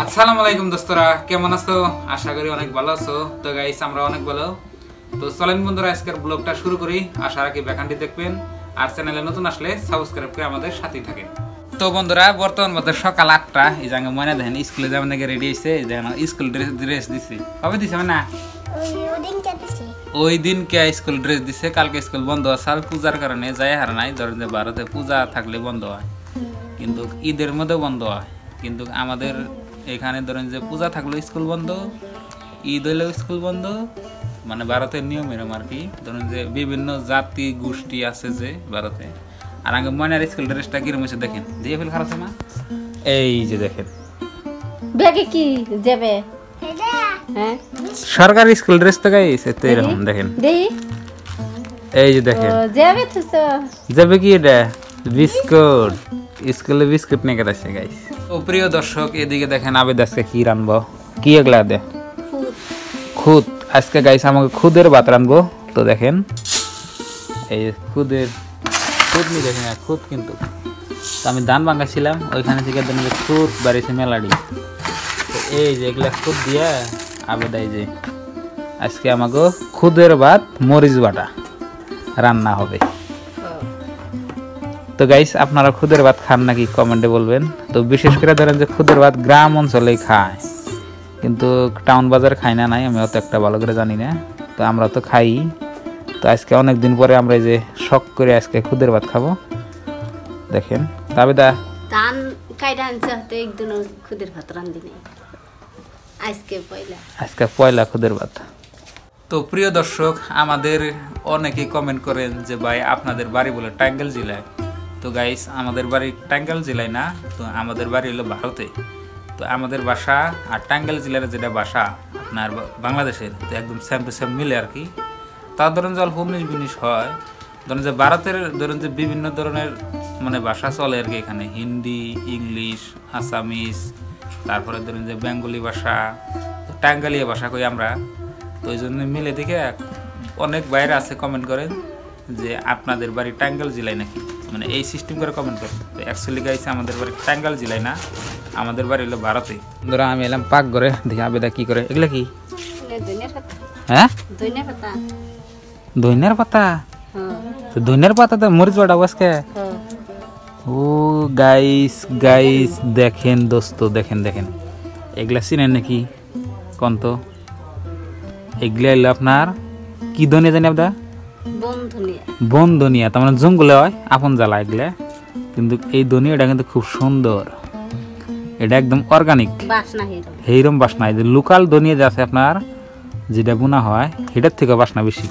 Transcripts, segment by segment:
আসসালামু আলাইকুম দোস্তরা, কেমন আছো? আশা করি অনেক ভালো আছো। তো গাইস, আমরা অনেক ভালো। তো চলেন বন্ধুরা, আজকের ব্লগটা শুরু করি। আশা রাখি ব্যাখ্যানটি দেখবেন, আর চ্যানেলে নতুন আসলে সাবস্ক্রাইব করে আমাদের সাথেই থাকেন। তো বন্ধুরা, বর্তমান মধ্যে সকাল 8টা। এই যে মনে দেখেন স্কুলে যাবেন নাকি রেডি হয়েছে। দেখেন স্কুল ড্রেস দিছে। কবে দিছে না? ওই দিনকে স্কুল ড্রেস দিছে। কালকে স্কুল বন্ধ আছে পূজার কারণে, যাই হার নাই। ধরেন যে ভারতে পূজা থাকলে বন্ধ হয়, কিন্তু ঈদের মধ্যেও বন্ধ হয়। কিন্তু আমাদের এখানে ধরেন যে পূজা থাকলেও স্কুল বন্ধ, ঈদ হইলেও স্কুল বন্ধ। মানে ভারতের নিয়ম এরকম আর কি। ধরেন যে বিভিন্ন জাতি গোষ্ঠী আছে যে ভারতে। আর আগে ময়নার স্কুল ড্রেসটা কিরম হয়েছে দেখেন, দিয়ে ফেল খারাপ না। এই যে দেখেন ব্যাগে কি যাবে, হ্যাঁ সরকারি স্কুল ড্রেস তো গাইছে তো এরকম দেখেন। এই যে দেখেন যাবে তো যাবে কি এটা বিস্কুট, স্কুলে বিস্কুট নিয়ে গেছে গাইস। তো প্রিয় দর্শক, এদিকে দেখেন আবেদ আজকে কি রানবো, কি এগুলা দে খুদ। আজকে গাইস আমাকে খুদের ভাত রানবো। তো দেখেন এই খুদের খুদ নি দেখেন, খুদ কিন্তু আমি ধান ভাঙাছিলাম ওইখানে থেকে খুদ বাড়িছে মেলাডি। তো এই যে এগুলা খুদ দিয়ে আবেদ এই যে আজকে আমাকে খুদের ভাত মরিচ বাটা রান্না হবে। তো গাইস, আপনারা খুদের ভাত খান নাকি কমেন্টে বলবেন। তো বিশেষ করে ধরেন যে খুদের ভাত গ্রাম অঞ্চলেই খায়, কিন্তু টাউন বাজার খাই না নাই, আমি অত একটা ভালো করে জানি না। তো আমরা তো খাই। তো আজকে অনেক দিন পরে আমরা এই যে শখ করে আজকে খুদের ভাত খাবো। দেখেন তবে দা ধান কাইডা আনছে হতে একদিন খুদের ভাত রান্ধি নাই, আজকে পয়লা খুদের ভাত। তো প্রিয় দর্শক, আমাদের অনেকেই কমেন্ট করেন যে ভাই আপনাদের বাড়ি বলে টাঙ্গাইল জেলায়। তো গাইস, আমাদের বাড়ি টাঙ্গাইল জেলায় না, তো আমাদের বাড়ি হলো ভারতে। তো আমাদের বাসা আর টাঙ্গাইল জেলার যেটা বাসা আপনার বাংলাদেশের, তো একদম সেম টু সেম মিলে আর কি। তা ধরেন যে অল্প 19-20 হয়। ধরেন যে ভারতের ধরেন যে বিভিন্ন ধরনের মানে ভাষা চলে আর কি এখানে, হিন্দি, ইংলিশ, আসামিস, তারপরে ধরেন যে বেঙ্গলি ভাষা, তো টাঙ্গাইলিয়া ভাষা কই আমরা। তো ওই জন্য মিলে দেখে অনেক বাইরে আছে কমেন্ট করেন যে আপনাদের বাড়ি টাঙ্গাইল জেলায় নাকি, মানে এই সিস্টেম করে কমেন্ট করেন। তো অ্যাকচুয়ালি গাইছে আমাদের বাড়ি টাঙ্গাইল জেলায় না, আমাদের বাড়ি হলো ভারতে। ধরো আমি এলাম পাক ঘরে, দেখি আবেদা কি করে। এগুলা কি? হ্যাঁ ধনিয়ার পাতা। তো ধনিয়ার পাতাতে মরিচ বাটা আজকে। ও গাইস গাইস দেখেন দোস্ত, দেখেন দেখেন এগুলা চিনেন নাকি কোন? তো এগুলা এলো আপনার কি ধনিয়া জানি আপনার? বন ধনিয়া। তার মানে জঙ্গলে হয় আপন জ্বালা এগুলা, কিন্তু এই ধনিয়াটা কিন্তু খুব সুন্দর। এটা একদম অর্গানিক, এইরকম বাসনা। এই যে লোকাল ধনিয়া যে আছে আপনার, যেটা বোনা হয় সেটার থেকে বাসনা বেশি।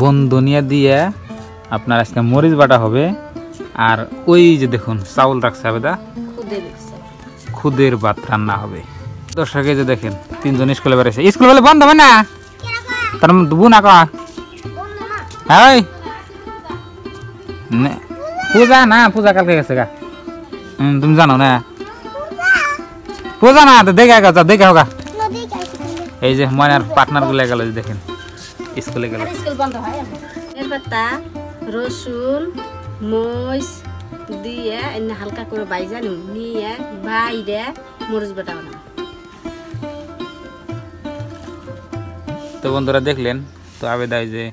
বন ধনিয়া দিয়ে আপনার আজকে মরিচ বাটা হবে। আর ওই যে দেখুন চাউল রাখছে আবেদা, খুদের ভাত রান্না হবে। দর্শকে যে দেখেন 3জন স্কুলে বেড়েছে। স্কুল বলে বন্ধ হবে না, তার বোনা কয় হ্যাঁ পূজা না, পূজা কালকে গেছে গা। তুমি জানো না পূজা না, দেখে গা দেখে হোক। এই যে ময়নার পার্টনার গুলো গেল, দেখেন স্কুলে গেল। রসুন মরিচ দিয়ে হালকা করে বাইজা নিয়ে বাইরে মরিচ বাটা বানাবো। তো বন্ধুরা দেখলেন, তো আবেদায় যে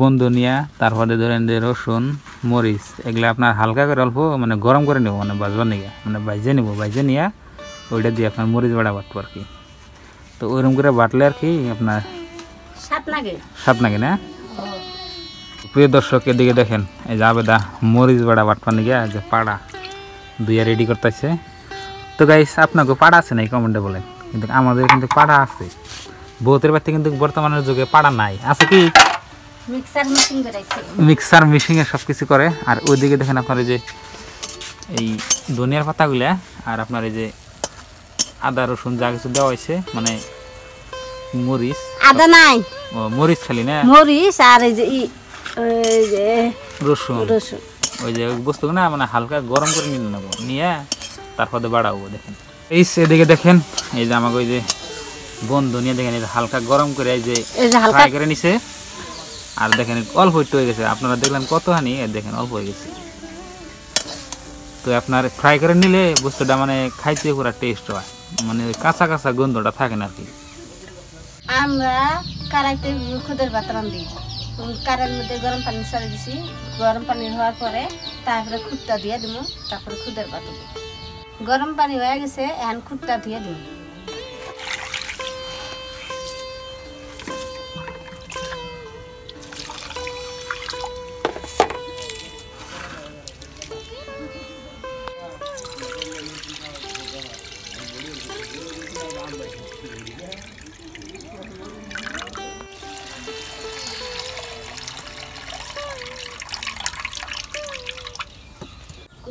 বন্ধুনিয়া, তারপরে ধরেন যে রসুন মরিচ এগুলো আপনার হালকা করে অল্প মানে গরম করে নেবো, মানে বাজবার নিয়ে মানে বাইজে নেবো। বাইজে নিয়ে ওইটা দিয়ে আপনার মরিচ বাটা বাটবো আর কি। তো ওইরকম করে বাটলে আর কি আপনার স্বাদ লাগে না। প্রিয় দর্শক, এদিকে দেখেন এই যে আবেদা মরিচ বাটা বাটবার নিয়ে যে পাড়া দুইয়া রেডি করতেছে। তো গাইস, আপনাকে পাড়া আছে নাই কমেন্টে বলেন। কিন্তু আমাদের কিন্তু পাড়া আছে, বহুতের বাড়িতে কিন্তু বর্তমানের যুগে পাড়া নাই। আছে কি মিক্সার মেশিন এ সবকিছু করে। আর ওইদিকে দেখেন আপনার এই যে এই ধনিয়ার পাতাগুলা, আর আপনার এই যে আদা রসুন যা কিছু দেওয়া হয়েছে, মানে মরিচ আদা নাই, ও মরিচ খালি না, মরিচ আর এই যে রসুন ওই যে বস্তু না, মানে হালকা গরম করে নিয়ে নেবো, নিয়ে তারপরে বাড়াবো। দেখেন এই এদিকে দেখেন এই যে আমাকে ওই যে বন ধনিয়া দেখেন হালকা গরম করে এই যে ফ্রাই করে নিছে। আর দেখেন অল্প একটু হয়ে গেছে, আপনারা দেখলেন কতখানি, দেখেন অল্প হয়ে গেছে। তো আপনার ফ্রাই করে নিলে বস্তুটা মানে খাইতে পুরো টেস্ট হয়, মানে কাঁচা কাঁচা গন্ধটা থাকে না আর কি। আমরা কড়াইতে খুদের ভাত রাঁধি, কড়াইয়ের মধ্যে গরম পানি ছড়িয়ে দিছি, গরম পানি হওয়ার পরে তারপরে খুদটা দিয়ে দিব, তারপরে খুদের ভাত দিব। গরম পানি হয়ে গেছে, এখন খুদটা দিয়ে দিব।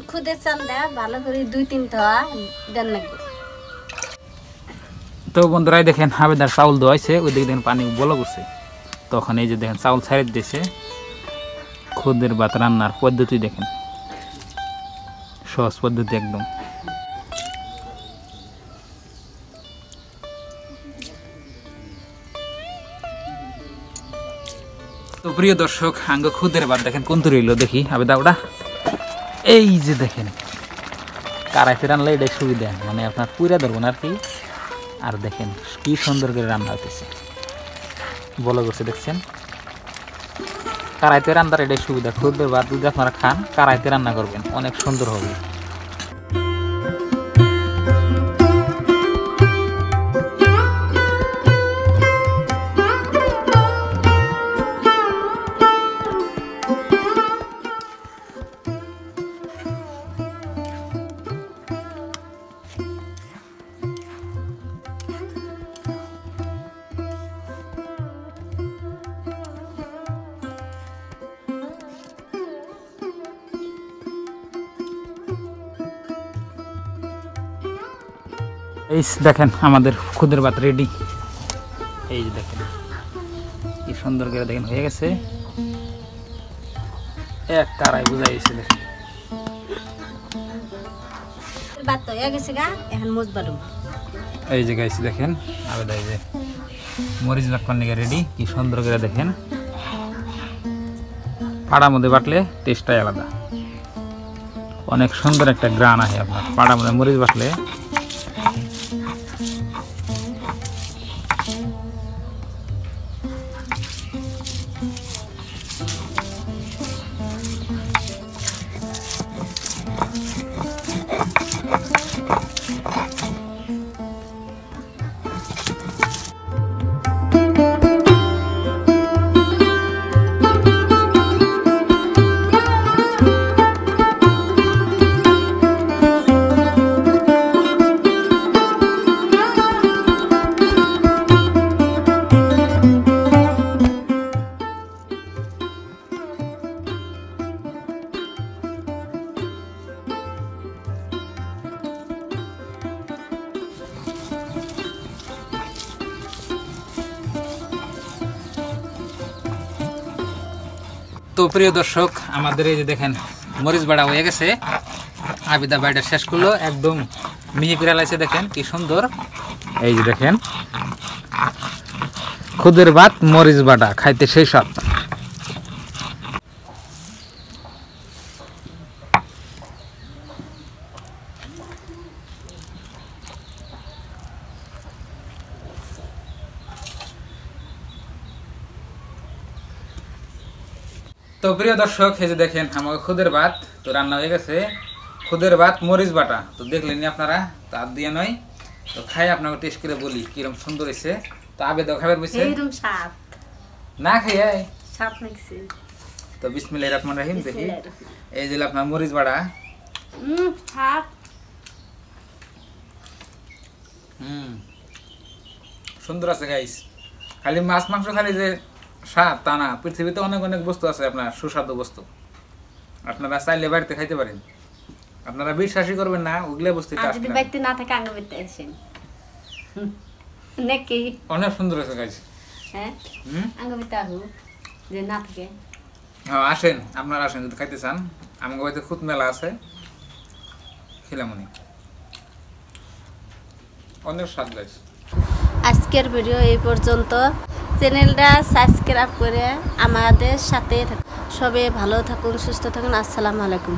খুদের চালটা ভালো করে 2-3 ধোয়া দেন লাগবে। তো বন্ধুরাই দেখেন হাবেদার চাউল ধোয়াইছে, ওই দিকে দেখেন পানি বলো করছে, তখন এই যে দেখেন চাউল ছাড়িয়ে দিয়েছে। খুদের ভাত রান্নার পদ্ধতি দেখেন, সহজ পদ্ধতি একদম। তো প্রিয় দর্শক, আঙ্গ খুদের ভাত দেখেন কোন রইল দেখি আবেদা ওটা। এই যে দেখেন কারাইতে রান্নলে এটাই সুবিধা, মানে আপনার পুরা ধরবো না আর কি। আর দেখেন কি সুন্দর করে রান্না হতেছে, বলো করছে দেখছেন। কারাইতে রান্নার এটাই সুবিধা, খুদের ভাত যদি আপনারা খান কারাইতে রান্না করবেন, অনেক সুন্দর হবে। এই দেখেন আমাদের খুদের ভাত রেডি। এই যে দেখেন কি সুন্দর করে দেখেন হয়ে গেছে, এক কারাই বুঝাইছে দেখেন। ভাত তো হয়ে গেছে গা, এখন মোজ বাড়ুম। এই যে গাইছি দেখেন আবেদা, এই যে মরিচ বাটপার নিয়ে রেডি, কি সুন্দর করে দেখেন। পাড়ার মধ্যে বাটলে টেস্টটাই আলাদা, অনেক সুন্দর একটা গ্রান আসে আপনার পাড়ার মধ্যে মরিচ বাটলে। তো প্রিয় দর্শক, আমাদের এই যে দেখেন মরিচ বাড়া হয়ে গেছে, আবিদা বাড়িটা শেষ করলো, একদম মিহি করে লাইছে দেখেন কি সুন্দর। এই যে দেখেন খুদের ভাত মরিচ বাটা খাইতে সেই স্বাদ। তো প্রিয় দর্শক, এই যে দেখেন আমার খুদের ভাত তো রান্না হয়ে গেছে, খুদের ভাত মরিচ বাটা তো দেখলেন আপনারা, তার দিয়ে নয় তো খাই আপনাকে টেস্ট করে বলি কিরকম সুন্দর হয়েছে। তো আবেদা খাবার বসে এইরকম স্বাদ না খাই স্বাদ লাগছে। তো বিসমিল্লাহির রহমানির রহিম দেখি, এই যে আপনার মরিচ বাটা, স্বাদ সুন্দর আছে গাইস। খালি মাছ মাংস খালি যে স্বাদ তা না, পৃথিবীতে অনেক অনেক বস্তু আছে আপনার সুস্বাদু বস্তু, আপনারা চাইলে বাড়িতে খাইতে পারেন। আপনারা বিশ্বাসই করবেন না, ওগুলো বস্তু যদি বাড়িতে না থাকে আঙ্গ বাড়িতে আসেন নাকি, অনেক সুন্দর আছে গাইস। হ্যাঁ আঙ্গ বাড়িতে আহু যে না থাকে, হ্যাঁ আসেন, আপনারা আসেন যদি খাইতে চান। আমার বাড়িতে খুব মেলা আছে, খিলামনি অনেক স্বাদ গাইস। আজকের ভিডিও এই পর্যন্ত। চ্যানেলটা সাবস্ক্রাইব করে আমাদের সাথে সবাই ভালো থাকুন, সুস্থ থাকুন। আসসালামু আলাইকুম।